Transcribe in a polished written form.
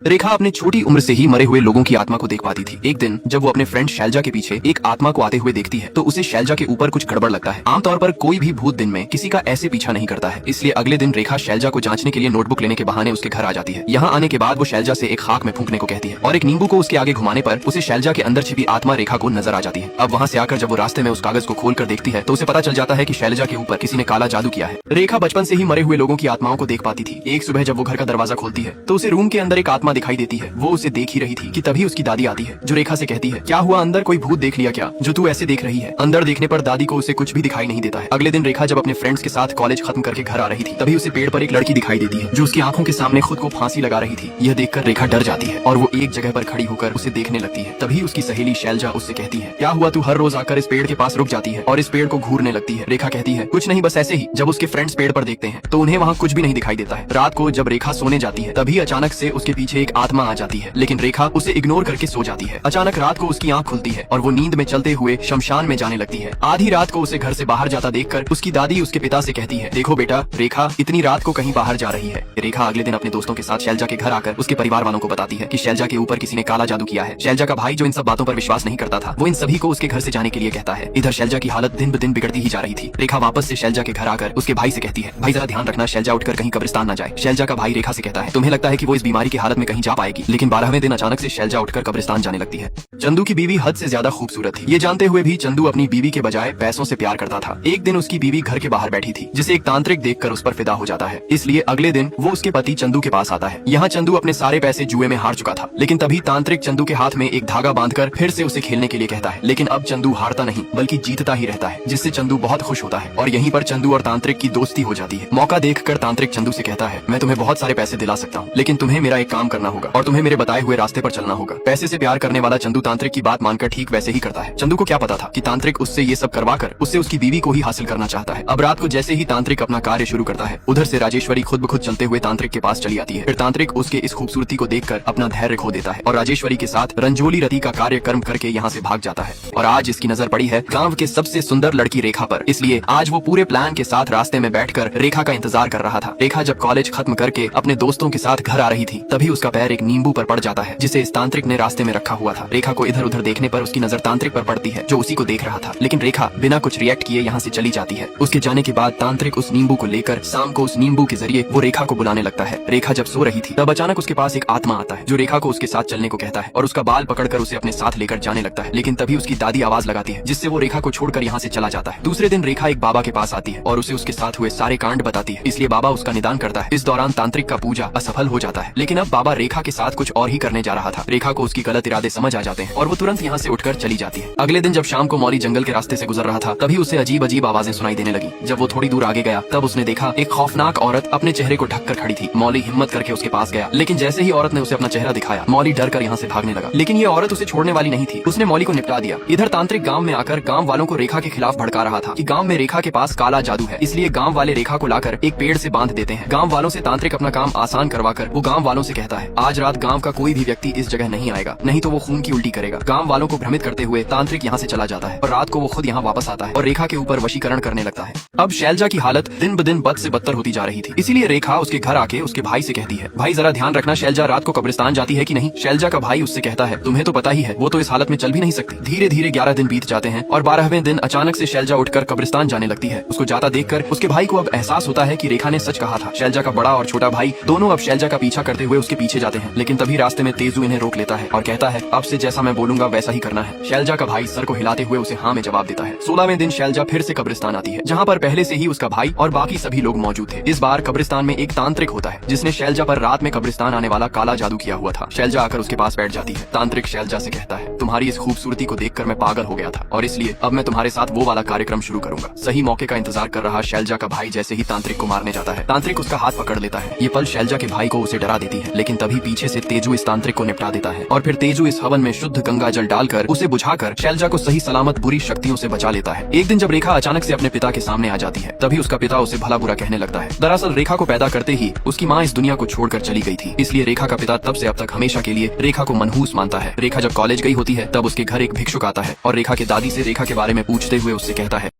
रेखा अपने छोटी उम्र से ही मरे हुए लोगों की आत्मा को देख पाती थी। एक दिन जब वो अपने फ्रेंड शैलजा के पीछे एक आत्मा को आते हुए देखती है तो उसे शैलजा के ऊपर कुछ गड़बड़ लगता है। आमतौर पर कोई भी भूत दिन में किसी का ऐसे पीछा नहीं करता है, इसलिए अगले दिन रेखा शैलजा को जांचने के लिए नोटबुक लेने के बहाने उसके घर आ जाती है। यहाँ आने के बाद वो शैलजा से एक खाक में फूंकने को कहती है और एक नींबू को उसके आगे घुमाने पर उसे शैलजा के अंदर छिपी आत्मा रेखा को नजर आ जाती है। अब वहाँ से आकर जब वो रास्ते में उस कागज को खोल कर देखती है तो उसे पता चल जाता है कि शैलजा के ऊपर किसी ने काला जादू किया है। रेखा बचपन से ही मरे हुए लोगों की आत्माओं को देख पाती थी। एक सुबह जब वो घर का दरवाजा खोलती है तो उसे रूम के अंदर एक आत्मा दिखाई देती है। वो उसे देख ही रही थी कि तभी उसकी दादी आती है जो रेखा से कहती है, क्या हुआ, अंदर कोई भूत देख लिया क्या जो तू ऐसे देख रही है। अंदर देखने पर दादी को उसे कुछ भी दिखाई नहीं देता है। अगले दिन रेखा जब अपने फ्रेंड्स के साथ कॉलेज खत्म करके घर आ रही थी तभी उसे पेड़ पर एक लड़की दिखाई देती है जो उसकी आंखों के सामने खुद को फांसी लगा रही थी। यह देखकर रेखा डर जाती है और वो एक जगह पर खड़ी होकर उसे देखने लगती है। तभी उसकी सहेली शैलजा उससे कहती है, क्या हुआ, तू हर रोज आकर इस पेड़ के पास रुक जाती है और इस पेड़ को घूरने लगती है। रेखा कहती है, कुछ नहीं, बस ऐसे ही। जब उसके फ्रेंड्स पेड़ पर देखते हैं तो उन्हें वहाँ कुछ भी नहीं दिखाई देता है। रात को जब रेखा सोने जाती है तभी अचानक से उसके पीछे एक आत्मा आ जाती है, लेकिन रेखा उसे इग्नोर करके सो जाती है। अचानक रात को उसकी आंख खुलती है और वो नींद में चलते हुए शमशान में जाने लगती है। आधी रात को उसे घर से बाहर जाता देखकर उसकी दादी उसके पिता से कहती है, देखो बेटा, रेखा इतनी रात को कहीं बाहर जा रही है। रेखा अगले दिन अपने दोस्तों के साथ शैलजा के घर आकर उसके परिवार वालों को बताती है कि शैलजा के ऊपर किसी ने काला जादू किया है। शैलजा का भाई जो इन सब बातों पर विश्वास नहीं करता था वो इन सभी को उसके घर से जाने के लिए कहता है। इधर शैलजा की हालत दिन ब दिन बिगड़ती ही जा रही थी। रेखा वापस से शैलजा के घर आकर उसके भाई से कहती है, भाई जरा ध्यान रखना, शैलजा उठकर कहीं कब्रिस्तान न जाए। शैलजा का भाई रेखा से कहता है, तुम्हें लगता है कि वो इस बीमारी की हालत में कहीं जा पाएगी, लेकिन 12वें दिन अचानक से शैलजा उठकर कब्रिस्तान जाने लगती है। चंदू की बीवी हद से ज्यादा खूबसूरत थी। ये जानते हुए भी चंदू अपनी बीवी के बजाय पैसों से प्यार करता था। एक दिन उसकी बीवी घर के बाहर बैठी थी जिसे एक तांत्रिक देखकर उस पर फिदा हो जाता है, इसलिए अगले दिन वो उसके पति चंदू के पास आता है। यहाँ चंदू अपने सारे पैसे जुए में हार चुका था, लेकिन तभी तांत्रिक चंदू के हाथ में एक धागा बांधकर फिर से उसे खेलने के लिए कहता है। लेकिन अब चंदू हारता नहीं बल्कि जीतता ही रहता है, जिससे चंदू बहुत खुश होता है और यहीं पर चंदू और तांत्रिक की दोस्ती हो जाती है। मौका देखकर तांत्रिक चंदू से कहता है, मैं तुम्हें बहुत सारे पैसे दिला सकता हूँ, लेकिन तुम्हें मेरा एक काम करना होगा और तुम्हें मेरे बताए हुए रास्ते पर चलना होगा। पैसे से प्यार करने वाला चंदू तांत्रिक की बात मानकर ठीक वैसे ही करता है। चंदू को क्या पता था कि तांत्रिक उससे ये सब करवाकर उससे उसकी बीवी को ही हासिल करना चाहता है। अब रात को जैसे ही तांत्रिक अपना कार्य शुरू करता है उधर से राजेश्वरी खुद ब खुद चलते हुए तांत्रिक के पास चली आती है। फिर तांत्रिक उसके इस खूबसूरती को देखकर अपना धैर्य खो देता है और राजेश्वरी के साथ रंजोली रति का कार्य कर्म करके यहाँ से भाग जाता है। और आज इसकी नजर पड़ी है गाँव के सबसे सुंदर लड़की रेखा पर, इसलिए आज वो पूरे प्लान के साथ रास्ते में बैठकर रेखा का इंतजार कर रहा था। रेखा जब कॉलेज खत्म करके अपने दोस्तों के साथ घर आ रही थी तभी उसका पैर एक नींबू पर पड़ जाता है जिसे इस तांत्रिक ने रास्ते में रखा हुआ था। रेखा को इधर उधर देखने पर उसकी नजर तांत्रिक पर पड़ती है जो उसी को देख रहा था, लेकिन रेखा बिना कुछ रिएक्ट किए यहाँ से चली जाती है। उसके जाने के बाद तांत्रिक उस नींबू को लेकर शाम को उस नींबू के जरिए वो रेखा को बुलाने लगता है। रेखा जब सो रही थी तब अचानक उसके पास एक आत्मा आता है जो रेखा को उसके साथ चलने को कहता है और उसका बाल पकड़कर उसे अपने साथ लेकर जाने लगता है, लेकिन तभी उसकी दादी आवाज लगाती है जिससे वो रेखा को छोड़कर यहाँ से चला जाता है। दूसरे दिन रेखा एक बाबा के पास आती है और उसे उसके साथ हुए सारे कांड बताती है, इसलिए बाबा उसका निदान करता है। इस दौरान तांत्रिक का पूजा असफल हो जाता है, लेकिन अब बाबा रेखा के साथ कुछ और ही करने जा रहा था। रेखा को उसकी गलत इरादे समझ आ जाते हैं और वो तुरंत यहाँ से उठकर चली जाती है। अगले दिन जब शाम को मौली जंगल के रास्ते से गुजर रहा था तभी उसे अजीब अजीब आवाजें सुनाई देने लगी। जब वो थोड़ी दूर आगे गया तब उसने देखा एक खौफनाक औरत अपने चेहरे को ढककर खड़ी थी। मौली हिम्मत करके उसके पास गया, लेकिन जैसे ही औरत ने उसे अपना चेहरा दिखाया मौली डर कर यहाँ से भागने लगा, लेकिन ये औरत उसे छोड़ने वाली नहीं थी। उसने मौली को निपटा दिया। इधर तांत्रिक गांव में आकर गांव वालों को रेखा के खिलाफ भड़का रहा था कि गांव में रेखा के पास काला जादू है, इसलिए गांव वाले रेखा को लाकर एक पेड़ से बांध देते हैं। गांव वालों से तांत्रिक अपना काम आसान करवाकर वो गांव वालों से कहता है, आज रात गांव का कोई भी व्यक्ति इस जगह नहीं आएगा, नहीं तो वो खून की उल्टी करेगा। गांव वालों को भ्रमित करते हुए तांत्रिक यहाँ से चला जाता है और रात को वो खुद यहाँ वापस आता है और रेखा के ऊपर वशीकरण करने लगता है। अब शैलजा की हालत दिन ब दिन बद से बदतर होती जा रही थी, इसीलिए रेखा उसके घर आके उसके भाई से कहती है, भाई जरा ध्यान रखना, शैलजा रात को कब्रिस्तान जाती है कि नहीं। शैलजा का भाई उससे कहता है, तुम्हें तो पता ही है वो तो इस हालत में चल भी नहीं सकती। धीरे धीरे 11 दिन बीत जाते हैं और 12वें दिन अचानक से शैलजा उठकर कब्रिस्तान जाने लगती है। उसको जाता देखकर उसके भाई को अब एहसास होता है कि रेखा ने सच कहा था। शैलजा का बड़ा और छोटा भाई दोनों अब शैलजा का पीछा करते हुए उसके पीछे जाते हैं, लेकिन तभी रास्ते में तेजू इन्हें रोक लेता है और कहता है, अब से जैसा मैं बोलूंगा वैसा ही करना है। शैलजा का भाई सर को हिलाते हुए उसे हाँ में जवाब देता है। 16वें दिन शैलजा फिर से कब्रिस्तान आती है, जहाँ पर पहले से ही उसका भाई और बाकी सभी लोग मौजूद थे। इस बार कब्रिस्तान में एक तांत्रिक होता है जिसने शैलजा पर रात में कब्रिस्तान आने वाला काला जादू किया हुआ था। शैलजा आकर उसके पास बैठ जाती है। तांत्रिक शैलजा से कहता है, तुम्हारी इस खूबसूरती को देखकर मैं पागल हो गया था और इसलिए अब मैं तुम्हारे साथ वो वाला कार्यक्रम शुरू करूंगा। सही मौके का इंतजार कर रहा शैलजा का भाई जैसे ही तांत्रिक को मारने जाता है तांत्रिक उसका हाथ पकड़ लेता है। ये पल शैलजा के भाई को उसे डरा देती है, लेकिन तभी पीछे से तेजू इस तांत्रिक को निपटा देता है और फिर तेजू इस हवन में शुद्ध गंगा जल डालकर उसे बुझाकर शैलजा को सही सलामत बुरी शक्तियों से बचा लेता है। एक दिन जब रेखा अचानक से अपने पिता के सामने आ जाती है तभी उसका पिता उसे भला बुरा कहने लगता है। दरअसल रेखा को पैदा करते ही उसकी माँ इस दुनिया को छोड़कर चली गई थी, इसलिए रेखा का पिता तब से अब तक हमेशा के लिए रेखा को मनहूस मानता है। रेखा जब कॉलेज गई होती है तब उसके घर एक भिक्षुक आता है और रेखा के दादी से रेखा के बारे में पूछते हुए उससे कहता है,